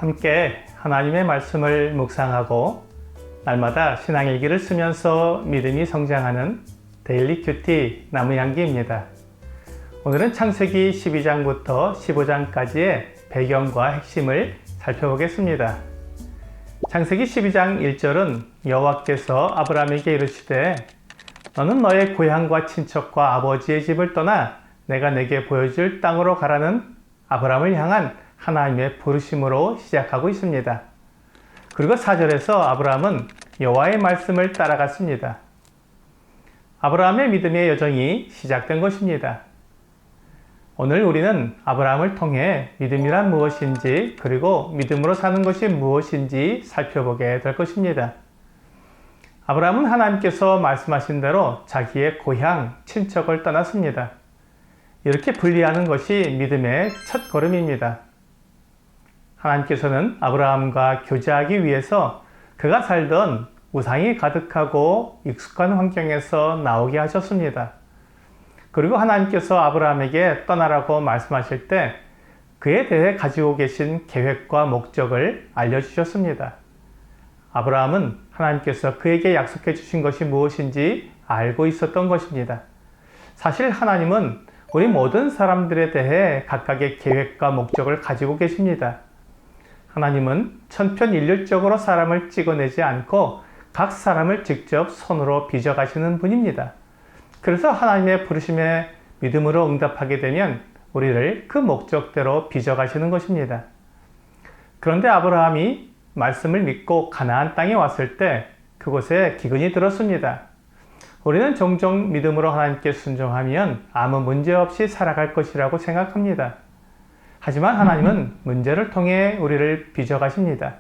함께 하나님의 말씀을 묵상하고 날마다 신앙일기를 쓰면서 믿음이 성장하는 데일리 큐티 나무향기입니다. 오늘은 창세기 12장부터 15장까지의 배경과 핵심을 살펴보겠습니다. 창세기 12장 1절은 여호와께서 아브라함에게 이르시되 너는 너의 고향과 친척과 아버지의 집을 떠나 내가 내게 보여줄 땅으로 가라는 아브라함을 향한 하나님의 부르심으로 시작하고 있습니다. 그리고 4절에서 아브라함은 여호와의 말씀을 따라갔습니다. 아브라함의 믿음의 여정이 시작된 것입니다. 오늘 우리는 아브라함을 통해 믿음이란 무엇인지 그리고 믿음으로 사는 것이 무엇인지 살펴보게 될 것입니다. 아브라함은 하나님께서 말씀하신 대로 자기의 고향, 친척을 떠났습니다. 이렇게 분리하는 것이 믿음의 첫 걸음입니다. 하나님께서는 아브라함과 교제하기 위해서 그가 살던 우상이 가득하고 익숙한 환경에서 나오게 하셨습니다. 그리고 하나님께서 아브라함에게 떠나라고 말씀하실 때 그에 대해 가지고 계신 계획과 목적을 알려주셨습니다. 아브라함은 하나님께서 그에게 약속해 주신 것이 무엇인지 알고 있었던 것입니다. 사실 하나님은 우리 모든 사람들에 대해 각각의 계획과 목적을 가지고 계십니다. 하나님은 천편일률적으로 사람을 찍어내지 않고 각 사람을 직접 손으로 빚어가시는 분입니다. 그래서 하나님의 부르심에 믿음으로 응답하게 되면 우리를 그 목적대로 빚어가시는 것입니다. 그런데 아브라함이 말씀을 믿고 가나안 땅에 왔을 때 그곳에 기근이 들었습니다. 우리는 종종 믿음으로 하나님께 순종하면 아무 문제 없이 살아갈 것이라고 생각합니다. 하지만 하나님은 문제를 통해 우리를 빚어가십니다.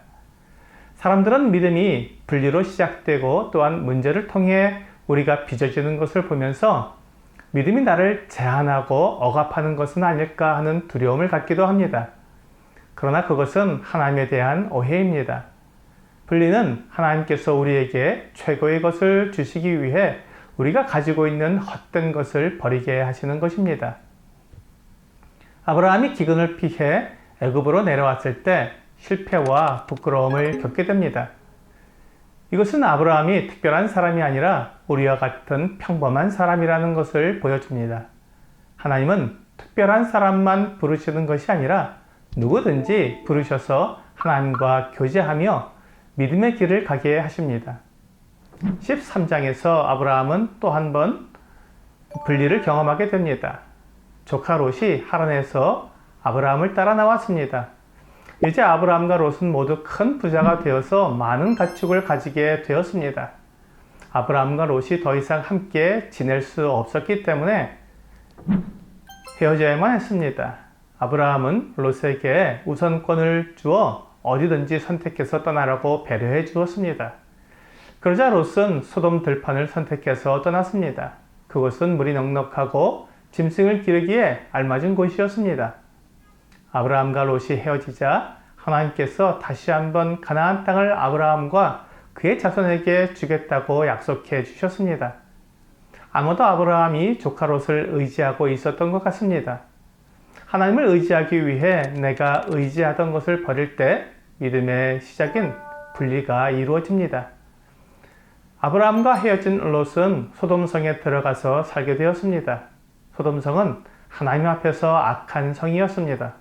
사람들은 믿음이 분리로 시작되고 또한 문제를 통해 우리가 빚어지는 것을 보면서 믿음이 나를 제한하고 억압하는 것은 아닐까 하는 두려움을 갖기도 합니다. 그러나 그것은 하나님에 대한 오해입니다. 분리는 하나님께서 우리에게 최고의 것을 주시기 위해 우리가 가지고 있는 헛된 것을 버리게 하시는 것입니다. 아브라함이 기근을 피해 애굽으로 내려왔을 때 실패와 부끄러움을 겪게 됩니다. 이것은 아브라함이 특별한 사람이 아니라 우리와 같은 평범한 사람이라는 것을 보여줍니다. 하나님은 특별한 사람만 부르시는 것이 아니라 누구든지 부르셔서 하나님과 교제하며 믿음의 길을 가게 하십니다. 13장에서 아브라함은 또 한 번 분리를 경험하게 됩니다. 조카 롯이 하란에서 아브라함을 따라 나왔습니다. 이제 아브라함과 롯은 모두 큰 부자가 되어서 많은 가축을 가지게 되었습니다. 아브라함과 롯이 더 이상 함께 지낼 수 없었기 때문에 헤어져야만 했습니다. 아브라함은 롯에게 우선권을 주어 어디든지 선택해서 떠나라고 배려해 주었습니다. 그러자 롯은 소돔 들판을 선택해서 떠났습니다. 그곳은 물이 넉넉하고 짐승을 기르기에 알맞은 곳이었습니다. 아브라함과 롯이 헤어지자 하나님께서 다시 한번 가나안 땅을 아브라함과 그의 자손에게 주겠다고 약속해 주셨습니다. 아마도 아브라함이 조카 롯을 의지하고 있었던 것 같습니다. 하나님을 의지하기 위해 내가 의지하던 것을 버릴 때 믿음의 시작인 분리가 이루어집니다. 아브라함과 헤어진 롯은 소돔성에 들어가서 살게 되었습니다. 소돔성은 하나님 앞에서 악한 성이었습니다.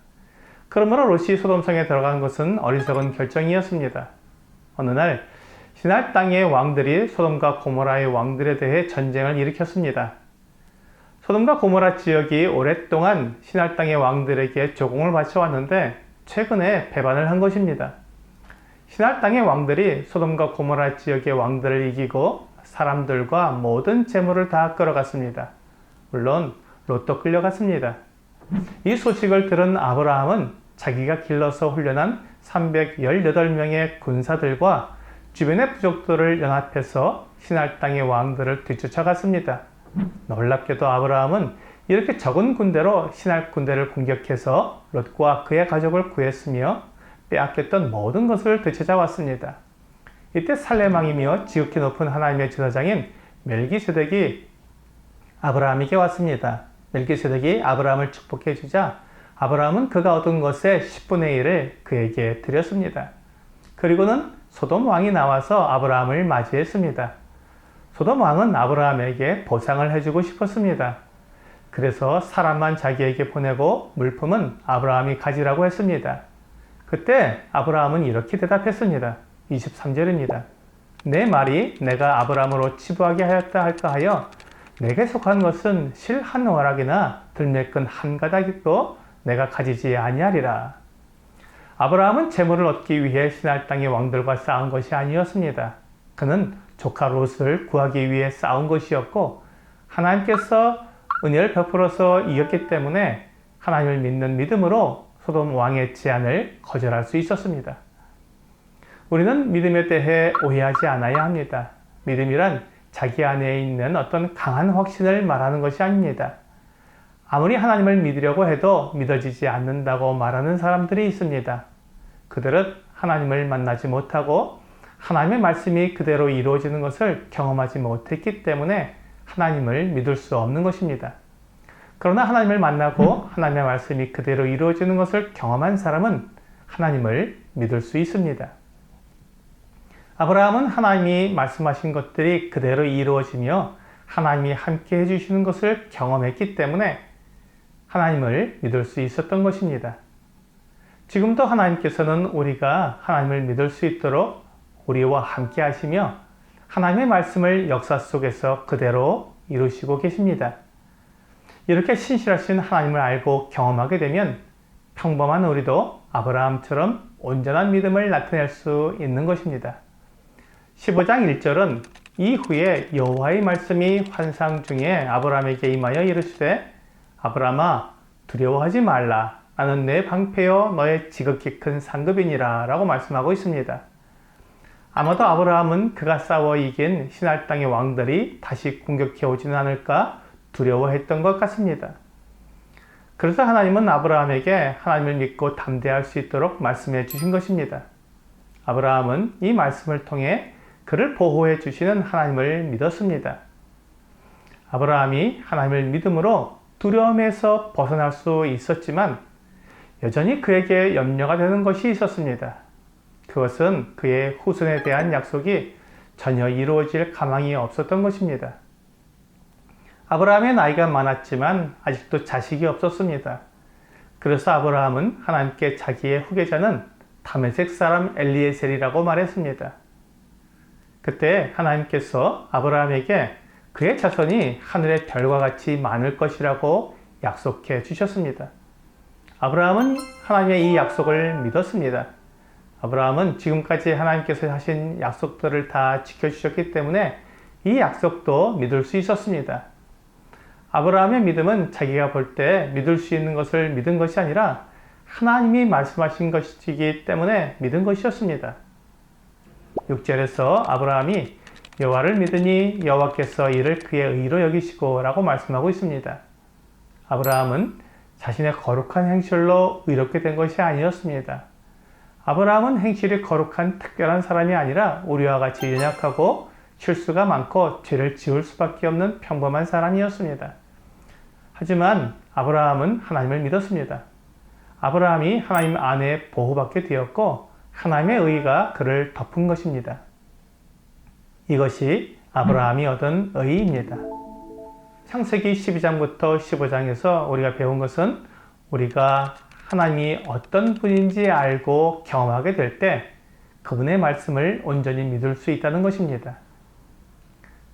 그러므로 롯이 소돔성에 들어간 것은 어리석은 결정이었습니다. 어느 날 시날 땅의 왕들이 소돔과 고모라의 왕들에 대해 전쟁을 일으켰습니다. 소돔과 고모라 지역이 오랫동안 시날 땅의 왕들에게 조공을 바쳐왔는데 최근에 배반을 한 것입니다. 시날 땅의 왕들이 소돔과 고모라 지역의 왕들을 이기고 사람들과 모든 재물을 다 끌어갔습니다. 물론 롯도 끌려갔습니다. 이 소식을 들은 아브라함은 자기가 길러서 훈련한 318명의 군사들과 주변의 부족들을 연합해서 시날 땅의 왕들을 뒤쫓아갔습니다. 놀랍게도 아브라함은 이렇게 적은 군대로 시날 군대를 공격해서 롯과 그의 가족을 구했으며 빼앗겼던 모든 것을 되찾아왔습니다. 이때 살레망이며 지극히 높은 하나님의 제사장인 멜기세덱이 아브라함에게 왔습니다. 멜기세덱이 아브라함을 축복해 주자 아브라함은 그가 얻은 것의 10분의 1을 그에게 드렸습니다. 그리고는 소돔 왕이 나와서 아브라함을 맞이했습니다. 소돔 왕은 아브라함에게 보상을 해주고 싶었습니다. 그래서 사람만 자기에게 보내고 물품은 아브라함이 가지라고 했습니다. 그때 아브라함은 이렇게 대답했습니다. 23절입니다. 내 말이 내가 아브라함으로 치부하게 하였다 할까 하여 내게 속한 것은 실 한 워락이나 들매끈 한 가닥도 내가 가지지 아니하리라. 아브라함은 재물을 얻기 위해 시날 땅의 왕들과 싸운 것이 아니었습니다. 그는 조카 롯을 구하기 위해 싸운 것이었고 하나님께서 은혜를 베풀어서 이겼기 때문에 하나님을 믿는 믿음으로 소돔 왕의 제안을 거절할 수 있었습니다. 우리는 믿음에 대해 오해하지 않아야 합니다. 믿음이란 자기 안에 있는 어떤 강한 확신을 말하는 것이 아닙니다. 아무리 하나님을 믿으려고 해도 믿어지지 않는다고 말하는 사람들이 있습니다. 그들은 하나님을 만나지 못하고 하나님의 말씀이 그대로 이루어지는 것을 경험하지 못했기 때문에 하나님을 믿을 수 없는 것입니다. 그러나 하나님을 만나고 하나님의 말씀이 그대로 이루어지는 것을 경험한 사람은 하나님을 믿을 수 있습니다. 아브라함은 하나님이 말씀하신 것들이 그대로 이루어지며 하나님이 함께 해주시는 것을 경험했기 때문에 하나님을 믿을 수 있었던 것입니다. 지금도 하나님께서는 우리가 하나님을 믿을 수 있도록 우리와 함께 하시며 하나님의 말씀을 역사 속에서 그대로 이루시고 계십니다. 이렇게 신실하신 하나님을 알고 경험하게 되면 평범한 우리도 아브라함처럼 온전한 믿음을 나타낼 수 있는 것입니다. 15장 1절은 이후에 여호와의 말씀이 환상 중에 아브라함에게 임하여 이르시되 아브라함아 두려워하지 말라 나는 내 방패요 너의 지극히 큰 상급이니라 라고 말씀하고 있습니다. 아마도 아브라함은 그가 싸워 이긴 시날 땅의 왕들이 다시 공격해 오지는 않을까 두려워했던 것 같습니다. 그래서 하나님은 아브라함에게 하나님을 믿고 담대할 수 있도록 말씀해 주신 것입니다. 아브라함은 이 말씀을 통해 그를 보호해 주시는 하나님을 믿었습니다. 아브라함이 하나님을 믿음으로 두려움에서 벗어날 수 있었지만 여전히 그에게 염려가 되는 것이 있었습니다. 그것은 그의 후손에 대한 약속이 전혀 이루어질 가망이 없었던 것입니다. 아브라함의 나이가 많았지만 아직도 자식이 없었습니다. 그래서 아브라함은 하나님께 자기의 후계자는 다메섹 사람 엘리에셀이라고 말했습니다. 그때 하나님께서 아브라함에게 그의 자손이 하늘의 별과 같이 많을 것이라고 약속해 주셨습니다. 아브라함은 하나님의 이 약속을 믿었습니다. 아브라함은 지금까지 하나님께서 하신 약속들을 다 지켜주셨기 때문에 이 약속도 믿을 수 있었습니다. 아브라함의 믿음은 자기가 볼 때 믿을 수 있는 것을 믿은 것이 아니라 하나님이 말씀하신 것이기 때문에 믿은 것이었습니다. 6절에서 아브라함이 여호와를 믿으니 여호와께서 이를 그의 의로 여기시고 라고 말씀하고 있습니다. 아브라함은 자신의 거룩한 행실로 의롭게 된 것이 아니었습니다. 아브라함은 행실이 거룩한 특별한 사람이 아니라 우리와 같이 연약하고 실수가 많고 죄를 지을 수밖에 없는 평범한 사람이었습니다. 하지만 아브라함은 하나님을 믿었습니다. 아브라함이 하나님 안에 보호받게 되었고 하나님의 의가 그를 덮은 것입니다. 이것이 아브라함이 얻은 의입니다. 창세기 12장부터 15장에서 우리가 배운 것은 우리가 하나님이 어떤 분인지 알고 경험하게 될 때 그분의 말씀을 온전히 믿을 수 있다는 것입니다.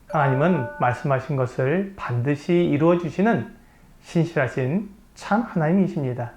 하나님은 말씀하신 것을 반드시 이루어 주시는 신실하신 참 하나님이십니다.